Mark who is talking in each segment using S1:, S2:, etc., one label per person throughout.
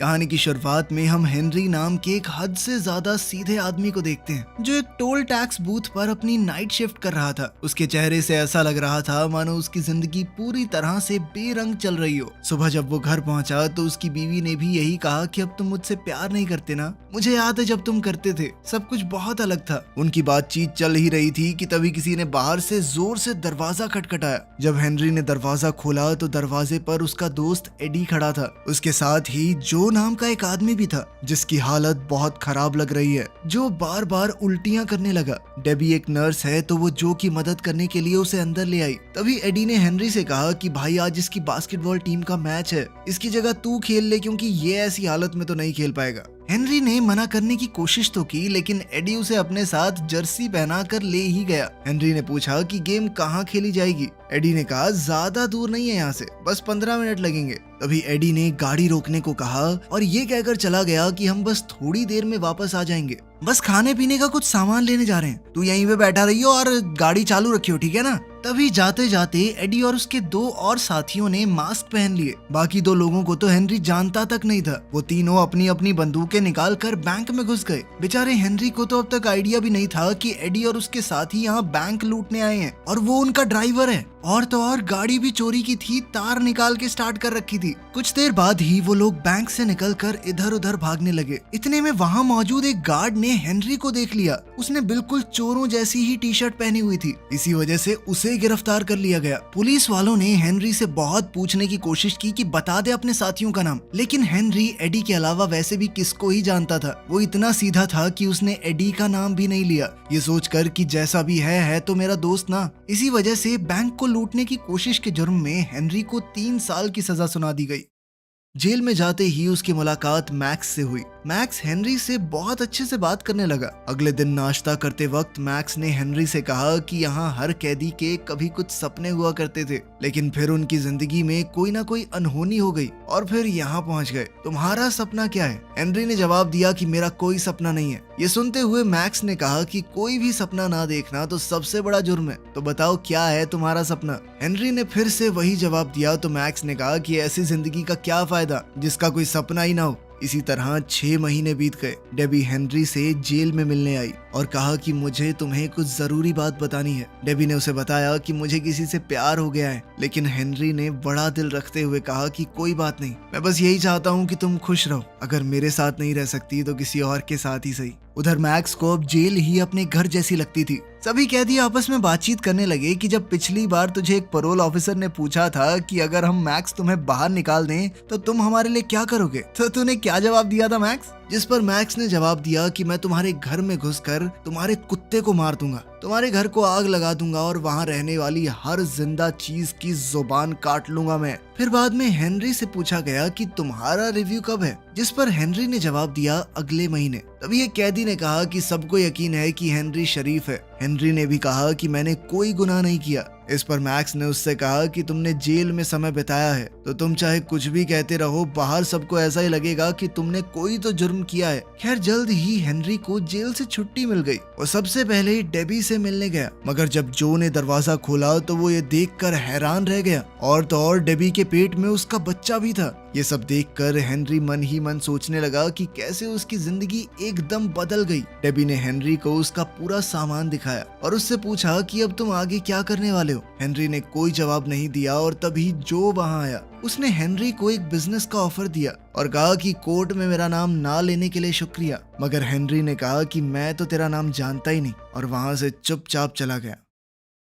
S1: कहानी की शुरुआत में हम हेनरी नाम के एक हद से ज्यादा सीधे आदमी को देखते हैं जो एक टोल टैक्स बूथ पर अपनी नाइट शिफ्ट कर रहा था। उसके चेहरे से ऐसा लग रहा था मानो उसकी जिंदगी पूरी तरह से बेरंग चल रही हो। सुबह जब वो घर पहुंचा तो उसकी बीवी ने भी यही कहा कि अब तुम मुझसे प्यार नहीं करते ना, मुझे याद है जब तुम करते थे, सब कुछ बहुत अलग था। उनकी बातचीत चल ही रही थी कि तभी किसी ने बाहर से जोर से दरवाजा खटखटाया। जब हेनरी ने दरवाजा खोला तो दरवाजे पर उसका दोस्त एडी खड़ा था। उसके साथ ही जो नाम का एक आदमी भी था जिसकी हालत बहुत खराब लग रही है, जो बार बार उल्टियां करने लगा। डेबी एक नर्स है तो वो जो की मदद करने के लिए उसे अंदर ले आई। तभी एडी ने हेनरी से कहा कि भाई आज इसकी बास्केटबॉल टीम का मैच है, इसकी जगह तू खेल ले क्योंकि ये ऐसी हालत में तो नहीं खेल पाएगा। हेनरी ने मना करने की कोशिश तो की लेकिन एडी उसे अपने साथ जर्सी पहना कर ले ही गया। हेनरी ने पूछा कि गेम कहाँ खेली जाएगी। एडी ने कहा ज्यादा दूर नहीं है यहाँ से, बस 15 मिनट लगेंगे। तभी एडी ने गाड़ी रोकने को कहा और ये कहकर चला गया कि हम बस थोड़ी देर में वापस आ जाएंगे, बस खाने पीने का कुछ सामान लेने जा रहे हैं, तू यहीं पे बैठा रहियो और गाड़ी चालू रखियो, ठीक है ना। तभी जाते जाते एडी और उसके दो और साथियों ने मास्क पहन लिए। बाकी दो लोगों को तो हेनरी जानता तक नहीं था। वो तीनों अपनी अपनी बंदूकें निकाल कर बैंक में घुस गए। बेचारे हेनरी को तो अब तक आइडिया भी नहीं था कि एडी और उसके साथी यहाँ बैंक लूटने आए हैं और वो उनका ड्राइवर है। और तो और गाड़ी भी चोरी की थी, तार निकाल के स्टार्ट कर रखी थी। कुछ देर बाद ही वो लोग बैंक से निकलकर इधर उधर भागने लगे। इतने में वहाँ मौजूद एक गार्ड ने हेनरी को देख लिया। उसने बिल्कुल चोरों जैसी ही टी शर्ट पहनी हुई थी, इसी वजह से उसे गिरफ्तार कर लिया गया। पुलिस वालों ने हेनरी से बहुत पूछने की कोशिश की कि बता दे अपने साथियों का नाम, लेकिन हेनरी एडी के अलावा वैसे भी किसको ही जानता था। वो इतना सीधा था कि उसने एडी का नाम भी नहीं लिया, ये सोचकर कि जैसा भी है तो मेरा दोस्त ना। इसी वजह से बैंक को लूटने की कोशिश के जुर्म में हेनरी को 3 साल की सजा सुना दी गई। जेल में जाते ही उसकी मुलाकात मैक्स से हुई। मैक्स हेनरी से बहुत अच्छे से बात करने लगा। अगले दिन नाश्ता करते वक्त मैक्स ने हेनरी से कहा कि यहाँ हर कैदी के कभी कुछ सपने हुआ करते थे, लेकिन फिर उनकी जिंदगी में कोई ना कोई अनहोनी हो गई और फिर यहाँ पहुँच गए। तुम्हारा सपना क्या है? हेनरी ने जवाब दिया कि मेरा कोई सपना नहीं है। ये सुनते हुए मैक्स ने कहा कि कोई भी सपना ना देखना तो सबसे बड़ा जुर्म है, तो बताओ क्या है तुम्हारा सपना? हेनरी ने फिर से वही जवाब दिया तो मैक्स ने कहा कि ऐसी जिंदगी का क्या फायदा जिसका कोई सपना ही ना हो। इसी तरह 6 महीने बीत गए। डेबी हेनरी से जेल में मिलने आई और कहा कि मुझे तुम्हें कुछ जरूरी बात बतानी है। डेबी ने उसे बताया कि मुझे किसी से प्यार हो गया है, लेकिन हेनरी ने बड़ा दिल रखते हुए कहा कि कोई बात नहीं, मैं बस यही चाहता हूँ कि तुम खुश रहो, अगर मेरे साथ नहीं रह सकती तो किसी और के साथ ही सही। उधर मैक्स को अब जेल ही अपने घर जैसी लगती थी। सभी कैदी आपस में बातचीत करने लगे कि जब पिछली बार तुझे एक पैरोल ऑफिसर ने पूछा था कि अगर हम मैक्स तुम्हें बाहर निकाल दें तो तुम हमारे लिए क्या करोगे, तो तूने क्या जवाब दिया था मैक्स? जिस पर मैक्स ने जवाब दिया कि मैं तुम्हारे घर में घुसकर तुम्हारे कुत्ते को मार दूंगा, तुम्हारे घर को आग लगा दूंगा और वहाँ रहने वाली हर जिंदा चीज की जुबान काट लूंगा मैं। फिर बाद में हेनरी से पूछा गया कि तुम्हारा रिव्यू कब है, जिस पर हेनरी ने जवाब दिया अगले महीने। तभी एक कैदी ने कहा कि सबको यकीन है कि हेनरी शरीफ है। हेनरी ने भी कहा कि मैंने कोई गुनाह नहीं किया। इस पर मैक्स ने उससे कहा कि तुमने जेल में समय बिताया है तो तुम चाहे कुछ भी कहते रहो, बाहर सबको ऐसा ही लगेगा कि तुमने कोई तो जुर्म किया है। खैर जल्द ही हेनरी को जेल से छुट्टी मिल गई और सबसे पहले डेबी से मिलने गया, मगर जब जो ने दरवाजा खोला तो वो ये देखकर हैरान रह गया और तो और डेबी के पेट में उसका बच्चा भी था। ये सब देखकर हेनरी मन ही मन सोचने लगा कि कैसे उसकी जिंदगी एकदम बदल गई। डेबी ने हेनरी को उसका पूरा सामान दिखाया और उससे पूछा कि अब तुम आगे क्या करने वाले हो। हेनरी ने कोई जवाब नहीं दिया और तभी जो वहां आया उसने हेनरी को एक बिजनेस का ऑफर दिया और कहा कि कोर्ट में मेरा नाम ना लेने के लिए शुक्रिया, मगर हेनरी ने कहा कि मैं तो तेरा नाम जानता ही नहीं और वहां से चुपचाप चला गया।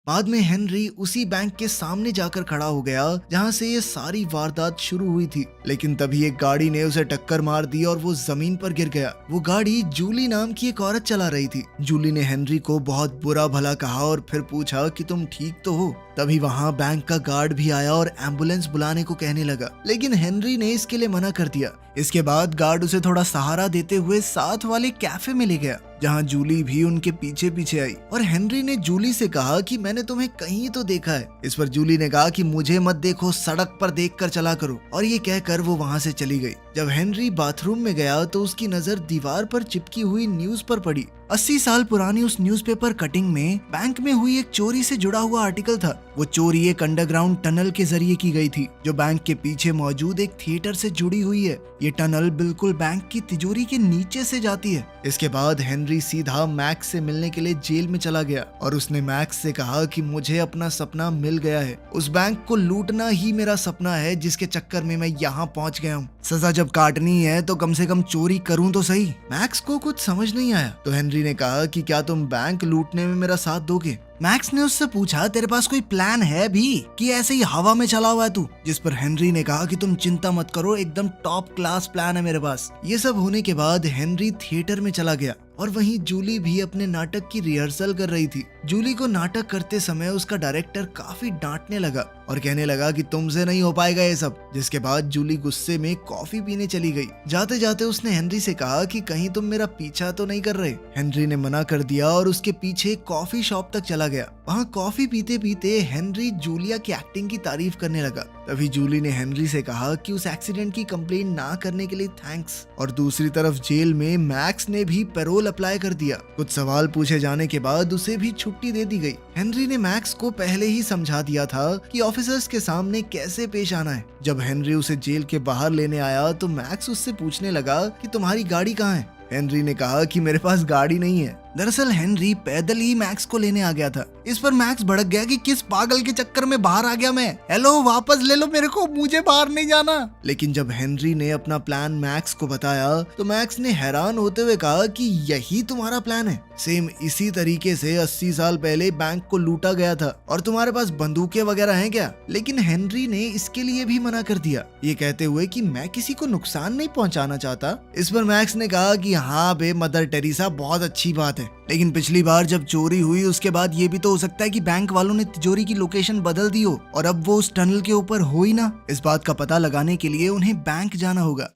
S1: बाद में हेनरी उसी बैंक के सामने जाकर खड़ा हो गया जहां से ये सारी वारदात शुरू हुई थी, लेकिन तभी एक गाड़ी ने उसे टक्कर मार दी और वो जमीन पर गिर गया। वो गाड़ी जूली नाम की एक औरत चला रही थी। जूली ने हेनरी को बहुत बुरा भला कहा और फिर पूछा कि तुम ठीक तो हो। तभी वहाँ बैंक का गार्ड भी आया और एम्बुलेंस बुलाने को कहने लगा, लेकिन हेनरी ने इसके लिए मना कर दिया। इसके बाद गार्ड उसे थोड़ा सहारा देते हुए साथ वाले कैफे में ले गया जहाँ जूली भी उनके पीछे पीछे आई और हेनरी ने जूली से कहा कि मैंने तुम्हें कहीं तो देखा है। इस पर जूली ने कहा कि मुझे मत देखो, सड़क पर देखकर चला करो, और ये कहकर वो वहाँ से चली गई। जब हेनरी बाथरूम में गया तो उसकी नजर दीवार पर चिपकी हुई न्यूज पर पड़ी। 80 साल पुरानी उस न्यूज़पेपर कटिंग में बैंक में हुई एक चोरी से जुड़ा हुआ आर्टिकल था। वो चोरी एक अंडरग्राउंड टनल के जरिए की गई थी जो बैंक के पीछे मौजूद एक थिएटर से जुड़ी हुई है। ये टनल बिल्कुल बैंक की तिजोरी के नीचे से जाती है। इसके बाद हेनरी सीधा मैक्स से मिलने के लिए जेल में चला गया और उसने मैक्स से कहा कि मुझे अपना सपना मिल गया है। उस बैंक को लूटना ही मेरा सपना है जिसके चक्कर में मैं यहाँ पहुँच गया हूँ। सजा जब काटनी है तो कम से कम चोरी करूँ तो सही। मैक्स को कुछ समझ नहीं आया तो हेनरी ने कहा कि क्या तुम बैंक लूटने में मेरा साथ दोगे। मैक्स ने उससे पूछा तेरे पास कोई प्लान है भी कि ऐसे ही हवा में चला हुआ है तू। जिस पर हेनरी ने कहा कि तुम चिंता मत करो, एकदम टॉप क्लास प्लान है मेरे पास। ये सब होने के बाद हेनरी थिएटर में चला गया और वहीं जूली भी अपने नाटक की रिहर्सल कर रही थी। जूली को नाटक करते समय उसका डायरेक्टर काफी डांटने लगा और कहने लगा कि तुमसे नहीं हो पाएगा ये सब। जिसके बाद जूली गुस्से में कॉफी पीने चली गई। जाते जाते उसने हेनरी से कहा कि कहीं तुम मेरा पीछा तो नहीं कर रहे। हेनरी ने मना कर दिया और उसके पीछे कॉफी शॉप तक चला गया। वहाँ कॉफी पीते पीते हेनरी जूलिया की एक्टिंग की तारीफ करने लगा। तभी जूली ने हेनरी से कहा कि उस एक्सीडेंट की कंप्लेंट ना करने के लिए थैंक्स। और दूसरी तरफ जेल में मैक्स ने भी पैरोल अप्लाई कर दिया। कुछ सवाल पूछे जाने के बाद उसे भी छुट्टी दे दी गई। हेनरी ने मैक्स को पहले ही समझा दिया था कि ऑफिसर्स के सामने कैसे पेश आना है। जब हेनरी उसे जेल के बाहर लेने आया तो मैक्स उससे पूछने लगा कि तुम्हारी गाड़ी कहाँ है। हेनरी ने कहा कि मेरे पास गाड़ी नहीं है। दरअसल हेनरी पैदल ही मैक्स को लेने आ गया था। इस पर मैक्स भड़क गया कि किस पागल के चक्कर में बाहर आ गया मैं। हेलो, वापस ले लो मेरे को, मुझे बाहर नहीं जाना। लेकिन जब हेनरी ने अपना प्लान मैक्स को बताया तो मैक्स ने हैरान होते हुए कहा कि यही तुम्हारा प्लान है। सेम इसी तरीके से 80 साल पहले बैंक को लूटा गया था और तुम्हारे पास बंदूकें वगैरह हैं क्या। लेकिन हेनरी ने इसके लिए भी मना कर दिया, ये कहते हुए कि मैं किसी को नुकसान नहीं पहुंचाना चाहता। इस पर मैक्स ने कहा कि हाँ बे मदर टेरेसा, बहुत अच्छी बात है, लेकिन पिछली बार जब चोरी हुई उसके बाद ये भी तो हो सकता है कि बैंक वालों ने तिजोरी की लोकेशन बदल दी हो और अब वो उस टनल के ऊपर हो ही ना। इस बात का पता लगाने के लिए उन्हें बैंक जाना होगा।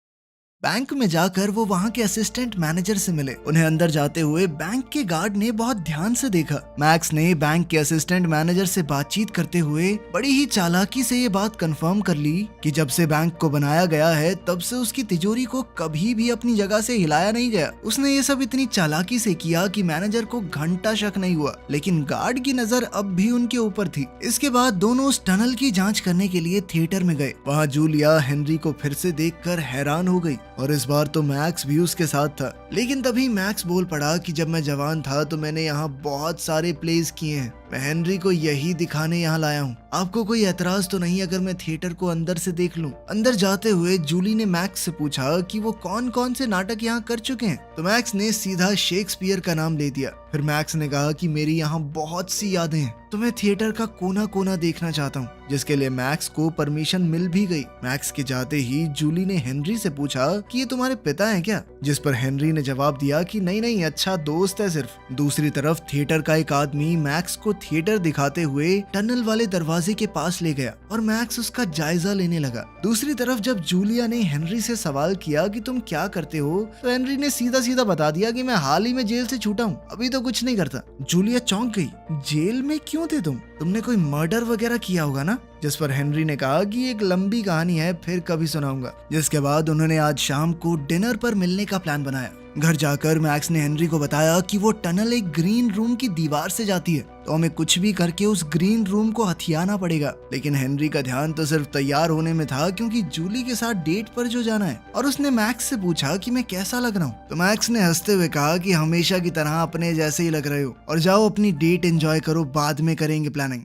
S1: बैंक में जाकर वो वहाँ के असिस्टेंट मैनेजर से मिले। उन्हें अंदर जाते हुए बैंक के गार्ड ने बहुत ध्यान से देखा। मैक्स ने बैंक के असिस्टेंट मैनेजर से बातचीत करते हुए बड़ी ही चालाकी से ये बात कंफर्म कर ली कि जब से बैंक को बनाया गया है तब से उसकी तिजोरी को कभी भी अपनी जगह से हिलाया नहीं गया। उसने ये सब इतनी चालाकी से किया कि मैनेजर को घंटा शक नहीं हुआ, लेकिन गार्ड की नजर अब भी उनके ऊपर थी। इसके बाद दोनों उस टनल की जाँच करने के लिए थिएटर में गए। वहाँ जूलिया हेनरी को फिर से देखकर हैरान हो गई और इस बार तो मैक्स भी उसके साथ था। लेकिन तभी मैक्स बोल पड़ा कि जब मैं जवान था तो मैंने यहाँ बहुत सारे प्लेस किए हैं, मैं हेनरी को यही दिखाने यहाँ लाया हूँ। आपको कोई एतराज तो नहीं अगर मैं थिएटर को अंदर से देख लूं? अंदर जाते हुए जूली ने मैक्स से पूछा कि वो कौन कौन से नाटक यहाँ कर चुके हैं। तो मैक्स ने सीधा शेक्सपियर का नाम ले दिया। फिर मैक्स ने कहा कि मेरी यहाँ बहुत सी यादें हैं, तो मैं थिएटर का कोना कोना देखना चाहता हूँ, जिसके लिए मैक्स को परमिशन मिल भी गई। मैक्स के जाते ही जूली ने हेनरी से पूछा कि ये तुम्हारे पिता हैं क्या, जिस पर हेनरी ने जवाब दिया कि नहीं नहीं, अच्छा दोस्त है सिर्फ। दूसरी तरफ थिएटर का एक आदमी मैक्स को थिएटर दिखाते हुए टनल वाले दरवाजे के पास ले गया और मैक्स उसका जायजा लेने लगा। दूसरी तरफ जब जूलिया ने हेनरी से सवाल किया कि तुम क्या करते हो, तो हेनरी ने सीधा सीधा बता दिया कि मैं हाल ही में जेल से छूटा हूँ, अभी तो कुछ नहीं करता। जूलिया चौंक गई, जेल में क्यों थे तुमने कोई मर्डर वगैरह किया होगा ना। जिस पर हेनरी ने कहा कि एक लंबी कहानी है, फिर कभी सुनाऊंगा। जिसके बाद उन्होंने आज शाम को डिनर पर मिलने का प्लान बनाया। घर जाकर मैक्स ने हेनरी को बताया कि वो टनल एक ग्रीन रूम की दीवार से जाती है, तो हमें कुछ भी करके उस ग्रीन रूम को हथियाना पड़ेगा। लेकिन हेनरी का ध्यान तो सिर्फ तैयार होने में था, क्योंकि जूली के साथ डेट पर जो जाना है। और उसने मैक्स से पूछा कि मैं कैसा लग रहा हूँ। तो मैक्स ने हंसते हुए कहा कि हमेशा की तरह अपने जैसे ही लग रहे हो, और जाओ अपनी डेट एंजॉय करो, बाद में करेंगे प्लानिंग।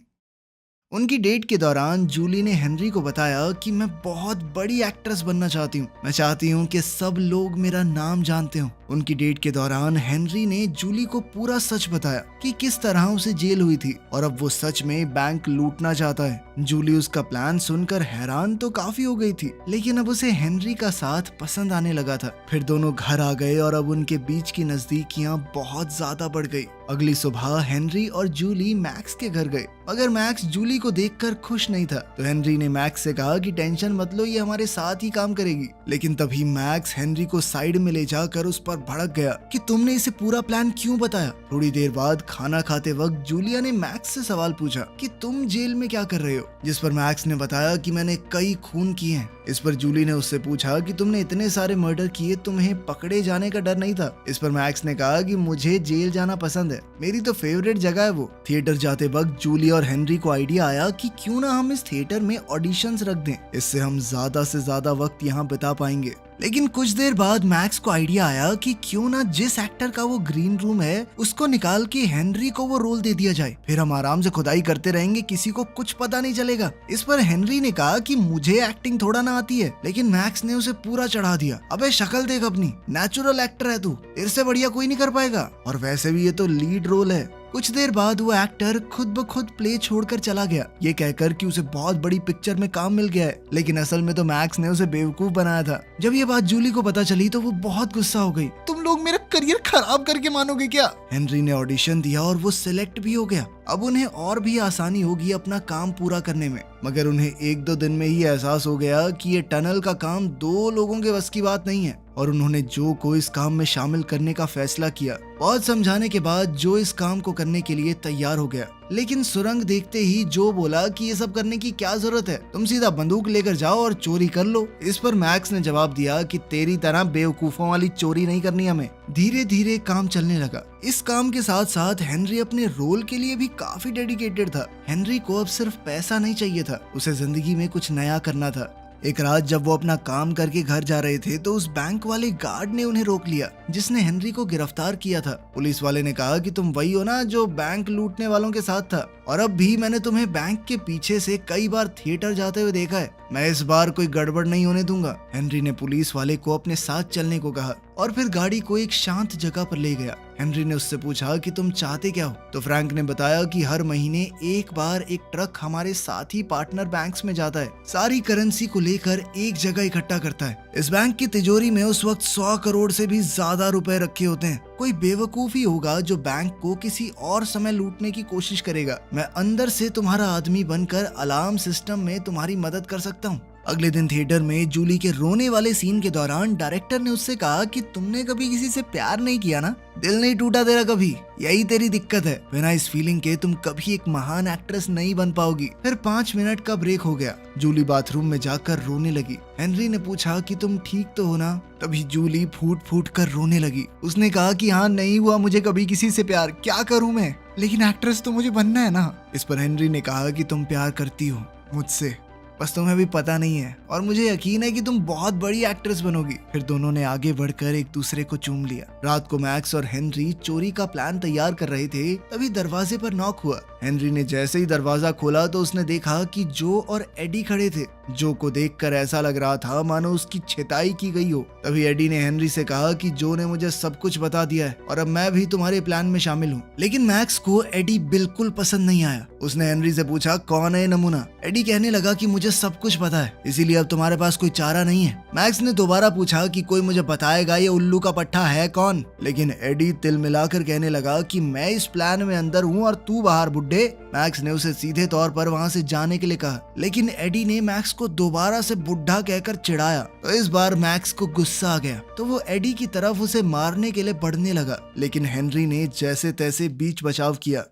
S1: उनकी डेट के दौरान जूली ने हेनरी को बताया कि मैं बहुत बड़ी एक्ट्रेस बनना चाहती हूँ, मैं चाहती हूँ कि सब लोग मेरा नाम जानते हो। उनकी डेट के दौरान हेनरी ने जूली को पूरा सच बताया कि किस तरह उसे जेल हुई थी और अब वो सच में बैंक लूटना चाहता है। जूली उसका प्लान सुनकर हैरान तो काफी हो गई थी, लेकिन अब उसे हेनरी का साथ पसंद आने लगा था। फिर दोनों घर आ गए और अब उनके बीच की नजदीकियां बहुत ज्यादा बढ़ गई। अगली सुबह हेनरी और जूली मैक्स के घर गए, मगर मैक्स जूली को देखकर खुश नहीं था। तो हेनरी ने मैक्स से कहा कि टेंशन मत लो, ये हमारे साथ ही काम करेगी। लेकिन तभी मैक्स हेनरी को साइड में ले जाकर उस पर भड़क गया कि तुमने इसे पूरा प्लान क्यों बताया। थोड़ी देर बाद खाना खाते वक्त जूलिया ने मैक्स से सवाल पूछा कि तुम जेल में क्या कर रहे हो, जिस पर मैक्स ने बताया कि मैंने कई खून किए हैं। इस पर जूली ने उससे पूछा कि तुमने इतने सारे मर्डर किए, तुम्हें पकड़े जाने का डर नहीं था। इस पर मैक्स ने कहा कि मुझे जेल जाना पसंद है, मेरी तो फेवरेट जगह है वो। थिएटर जाते वक्त जूली और हेनरी को आइडिया आया कि क्यों ना हम इस थिएटर में ऑडिशंस रख दें, इससे हम ज्यादा से ज्यादा वक्त यहाँ बिता पाएंगे। लेकिन कुछ देर बाद मैक्स को आइडिया आया कि क्यों ना जिस एक्टर का वो ग्रीन रूम है उसको निकाल के हेनरी को वो रोल दे दिया जाए, फिर हम आराम से खुदाई करते रहेंगे, किसी को कुछ पता नहीं चलेगा। इस पर हेनरी ने कहा कि मुझे एक्टिंग थोड़ा ना आती है, लेकिन मैक्स ने उसे पूरा चढ़ा दिया। अबे शक्ल देख अपनी, नेचुरल एक्टर है तू, तेरे से बढ़िया कोई नहीं कर पाएगा, और वैसे भी ये तो लीड रोल है। कुछ देर बाद वो एक्टर खुद ब खुद प्ले छोड़कर चला गया, ये कहकर कि उसे बहुत बड़ी पिक्चर में काम मिल गया है। लेकिन असल में तो मैक्स ने उसे बेवकूफ बनाया था। जब ये बात जूली को पता चली तो वो बहुत गुस्सा हो गई। तुम लोग मेरा करियर खराब करके मानोगे क्या? हेनरी ने ऑडिशन दिया और वो सिलेक्ट भी हो गया। अब उन्हें और भी आसानी होगी अपना काम पूरा करने में, मगर उन्हें 1-2 दिन में ही एहसास हो गया कि ये टनल का काम 2 लोगों के बस की बात नहीं है, और उन्होंने जो को इस काम में शामिल करने का फैसला किया। बहुत समझाने के बाद जो इस काम को करने के लिए तैयार हो गया, लेकिन सुरंग देखते ही जो बोला कि ये सब करने की क्या जरूरत है, तुम सीधा बंदूक लेकर जाओ और चोरी कर लो। इस पर मैक्स ने जवाब दिया कि तेरी तरह बेवकूफों वाली चोरी नहीं करनी हमें। धीरे धीरे काम चलने लगा। इस काम के साथ साथ हेनरी अपने रोल के लिए भी काफी डेडिकेटेड था। हेनरी को अब सिर्फ पैसा नहीं चाहिए था, उसे जिंदगी में कुछ नया करना था। एक रात जब वो अपना काम करके घर जा रहे थे तो उस बैंक वाले गार्ड ने उन्हें रोक लिया जिसने हेनरी को गिरफ्तार किया था। पुलिस वाले ने कहा कि तुम वही हो ना जो बैंक लूटने वालों के साथ था, और अब भी मैंने तुम्हें बैंक के पीछे से कई बार थिएटर जाते हुए देखा है, मैं इस बार कोई गड़बड़ नहीं होने दूंगा। हेनरी ने पुलिस वाले को अपने साथ चलने को कहा और फिर गाड़ी को एक शांत जगह पर ले गया। हेनरी ने उससे पूछा कि तुम चाहते क्या हो, तो फ्रैंक ने बताया कि हर महीने एक बार एक ट्रक हमारे साथी पार्टनर बैंक्स में जाता है, सारी करेंसी को लेकर एक जगह इकट्ठा करता है। इस बैंक की तिजोरी में उस वक्त 100 करोड़ से भी ज्यादा रुपए रखे होते हैं। कोई बेवकूफ ही होगा जो बैंक को किसी और समय लूटने की कोशिश करेगा। मैं अंदर से तुम्हारा आदमी बनकर अलार्म सिस्टम में तुम्हारी मदद कर सकता हूँ। अगले दिन थिएटर में जूली के रोने वाले सीन के दौरान डायरेक्टर ने उससे कहा कि तुमने कभी किसी से प्यार नहीं किया ना, दिल नहीं टूटा तेरा कभी, यही तेरी दिक्कत है। बिना इस फीलिंग के तुम कभी एक महान एक्ट्रेस नहीं बन पाओगी। फिर 5 मिनट का ब्रेक हो गया। जूली बाथरूम में जाकर रोने लगी। हेनरी ने पूछा कि तुम ठीक तो हो ना? तभी जूली फूट फूट कर रोने लगी। उसने कहा कि हाँ, नहीं हुआ मुझे कभी किसी से प्यार, क्या करूं मैं, लेकिन एक्ट्रेस तो मुझे बनना है ना। इस पर हेनरी ने कहा कि तुम प्यार करती हो मुझसे, बस तुम्हें भी पता नहीं है, और मुझे यकीन है कि तुम बहुत बड़ी एक्ट्रेस बनोगी। फिर दोनों ने आगे बढ़कर एक दूसरे को चूम लिया। रात को मैक्स और हेनरी चोरी का प्लान तैयार कर रहे थे, तभी दरवाजे पर नॉक हुआ। हेनरी ने जैसे ही दरवाजा खोला तो उसने देखा कि जो और एडी खड़े थे। जो को देखकर ऐसा लग रहा था मानो उसकी छिताई की गई हो। तभी एडी ने हेनरी से कहा कि जो ने मुझे सब कुछ बता दिया है और अब मैं भी तुम्हारे प्लान में शामिल हूँ। लेकिन मैक्स को एडी बिल्कुल पसंद नहीं आया। उसने हेनरी से पूछा, कौन है नमूना? एडी कहने लगा कि मुझे सब कुछ पता है, इसीलिए अब तुम्हारे पास कोई चारा नहीं है। मैक्स ने दोबारा पूछा कि कोई मुझे बताएगा ये उल्लू का पट्टा है कौन? लेकिन एडी तिल मिलाकर कहने लगा कि मैं इस प्लान में अंदर हूँ और तू बाहर बुड्ढे। मैक्स ने उसे सीधे तौर पर वहाँ से जाने के लिए कहा, लेकिन एडी ने मैक्स को दोबारा से बुढ़ा कहकर चिढ़ाया। तो इस बार मैक्स को गुस्सा आ गया, तो वो एडी की तरफ उसे मारने के लिए बढ़ने लगा, लेकिन हेनरी ने जैसे तैसे बीच बचाव किया।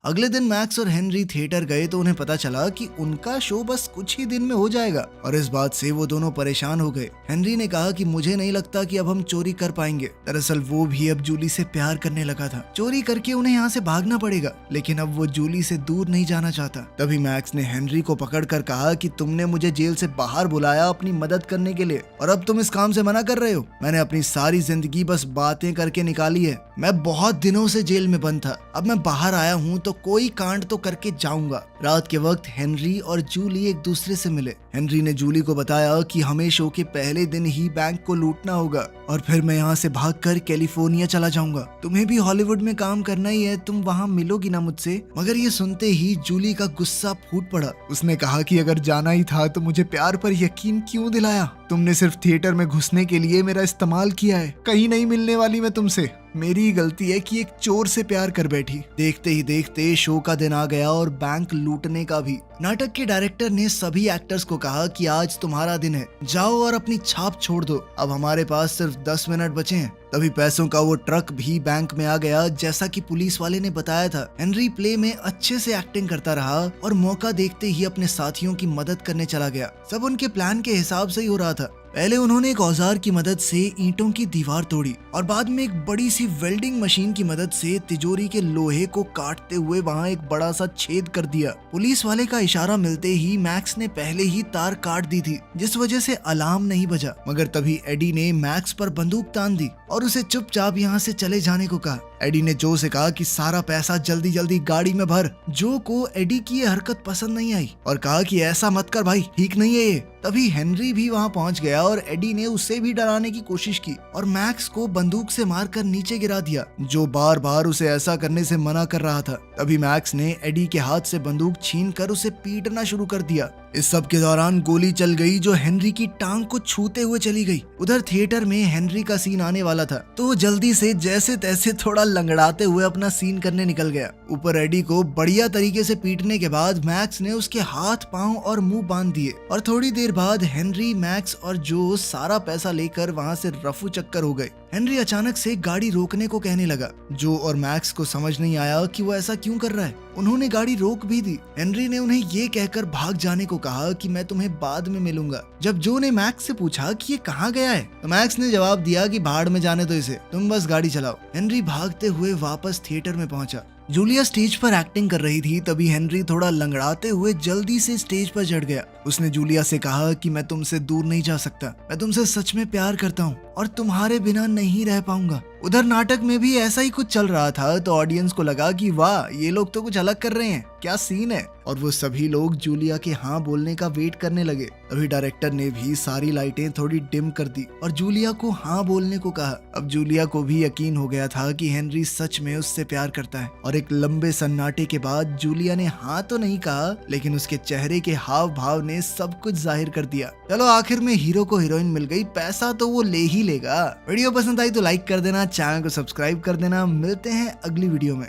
S1: अगले दिन मैक्स और हेनरी थिएटर गए तो उन्हें पता चला कि उनका शो बस कुछ ही दिन में हो जाएगा, और इस बात से वो दोनों परेशान हो गए। हेनरी ने कहा कि मुझे नहीं लगता कि अब हम चोरी कर पाएंगे। दरअसल वो भी अब जूली से प्यार करने लगा था। चोरी करके उन्हें यहाँ से भागना पड़ेगा, लेकिन अब वो जूली से दूर नहीं जाना चाहता। तभी मैक्स ने हेनरी को पकड़कर कहा कि तुमने मुझे जेल से बाहर बुलाया अपनी मदद करने के लिए, और अब तुम इस काम से मना कर रहे हो। मैंने अपनी सारी जिंदगी बस बातें करके निकाली है। मैं बहुत दिनों से जेल में बंद था, अब मैं बाहर आया हूँ तो कोई कांड तो करके जाऊंगा। रात के वक्त हेनरी और जूली एक दूसरे से मिले। हेनरी ने जूली को बताया कि हमें शो के पहले दिन ही बैंक को लूटना होगा और फिर मैं यहाँ से भागकर कैलिफोर्निया चला जाऊंगा। तुम्हें भी हॉलीवुड में काम करना ही है, तुम वहाँ मिलोगी ना मुझसे? मगर ये सुनते ही जूली का गुस्सा फूट पड़ा। उसने कहा कि अगर जाना ही था तो मुझे प्यार पर यकीन क्यों दिलाया? तुमने सिर्फ थिएटर में घुसने के लिए मेरा इस्तेमाल किया है, कहीं नहीं मिलने वाली मैं तुमसे। मेरी ही गलती है कि एक चोर से प्यार कर बैठी। देखते ही देखते शो का दिन आ गया और बैंक लूटने का भी। नाटक के डायरेक्टर ने सभी एक्टर्स को कहा कि आज तुम्हारा दिन है, जाओ और अपनी छाप छोड़ दो, अब हमारे पास सिर्फ 10 मिनट बचे हैं। तभी पैसों का वो ट्रक भी बैंक में आ गया, जैसा कि पुलिस वाले ने बताया था। हेनरी प्ले में अच्छे से एक्टिंग करता रहा और मौका देखते ही अपने साथियों की मदद करने चला गया। सब उनके प्लान के हिसाब से ही हो रहा था। पहले उन्होंने एक औजार की मदद से ईंटों की दीवार तोड़ी और बाद में एक बड़ी सी वेल्डिंग मशीन की मदद से तिजोरी के लोहे को काटते हुए वहां एक बड़ा सा छेद कर दिया। पुलिस वाले का इशारा मिलते ही मैक्स ने पहले ही तार काट दी थी, जिस वजह से अलार्म नहीं बजा। मगर तभी एडी ने मैक्स पर बंदूक तान दी और उसे चुपचाप यहाँ से चले जाने को कहा। एडी ने जो से कहा कि सारा पैसा जल्दी जल्दी गाड़ी में भर। जो को एडी की ये हरकत पसंद नहीं आई और कहा कि ऐसा मत कर भाई, ठीक नहीं है ये। तभी हेनरी भी वहां पहुंच गया और एडी ने उसे भी डराने की कोशिश की और मैक्स को बंदूक से मारकर नीचे गिरा दिया, जो बार बार उसे ऐसा करने से मना कर रहा था। तभी मैक्स ने एडी के हाथ से बंदूक छीनकर उसे पीटना शुरू कर दिया। इस सब के दौरान गोली चल गई जो हेनरी की टांग को छूते हुए चली गई। उधर थिएटर में हेनरी का सीन आने वाला था तो वो जल्दी से जैसे तैसे थोड़ा लंगड़ाते हुए अपना सीन करने निकल गया। ऊपर एडी को बढ़िया तरीके से पीटने के बाद मैक्स ने उसके हाथ पांव और मुंह बांध दिए और थोड़ी देर बाद हेनरी, मैक्स और जो सारा पैसा लेकर वहां से रफू चक्कर हो गए। हेनरी अचानक से गाड़ी रोकने को कहने लगा। जो और मैक्स को समझ नहीं आया कि वो ऐसा क्यों कर रहा है। उन्होंने गाड़ी रोक भी दी। हेनरी ने उन्हें ये कहकर भाग जाने को कहा कि मैं तुम्हें बाद में मिलूंगा। जब जो ने मैक्स से पूछा कि ये कहाँ गया है तो मैक्स ने जवाब दिया कि भाड़ में जाने दो इसे, तुम बस गाड़ी चलाओ। हेनरी भागते हुए वापस थिएटर में पहुंचा। जूलिया स्टेज पर एक्टिंग कर रही थी, तभी हेनरी थोड़ा लंगड़ाते हुए जल्दी से स्टेज पर चढ़ गया। उसने जूलिया से कहा कि मैं तुमसे दूर नहीं जा सकता, मैं तुमसे सच में प्यार करता हूँ और तुम्हारे बिना नहीं रह पाऊंगा। उधर नाटक में भी ऐसा ही कुछ चल रहा था तो ऑडियंस को लगा कि वाह, ये लोग तो कुछ अलग कर रहे हैं, क्या सीन है। और वो सभी लोग जूलिया के हाँ बोलने का वेट करने लगे। तभी डायरेक्टर ने भी सारी लाइटें थोड़ी डिम कर दी और जूलिया को हाँ बोलने को कहा। अब जूलिया को भी यकीन हो गया था कि हेनरी सच में उससे प्यार करता है और एक लंबे सन्नाटे के बाद जूलिया ने हाँ तो नहीं कहा, लेकिन उसके चेहरे के हाव भाव ने सब कुछ जाहिर कर दिया। चलो आखिर में हीरो को हीरोइन मिल गई, पैसा तो वो ले ही लेगा। वीडियो पसंद आई तो लाइक कर देना, चैनल को सब्सक्राइब कर देना। मिलते हैं अगली वीडियो में।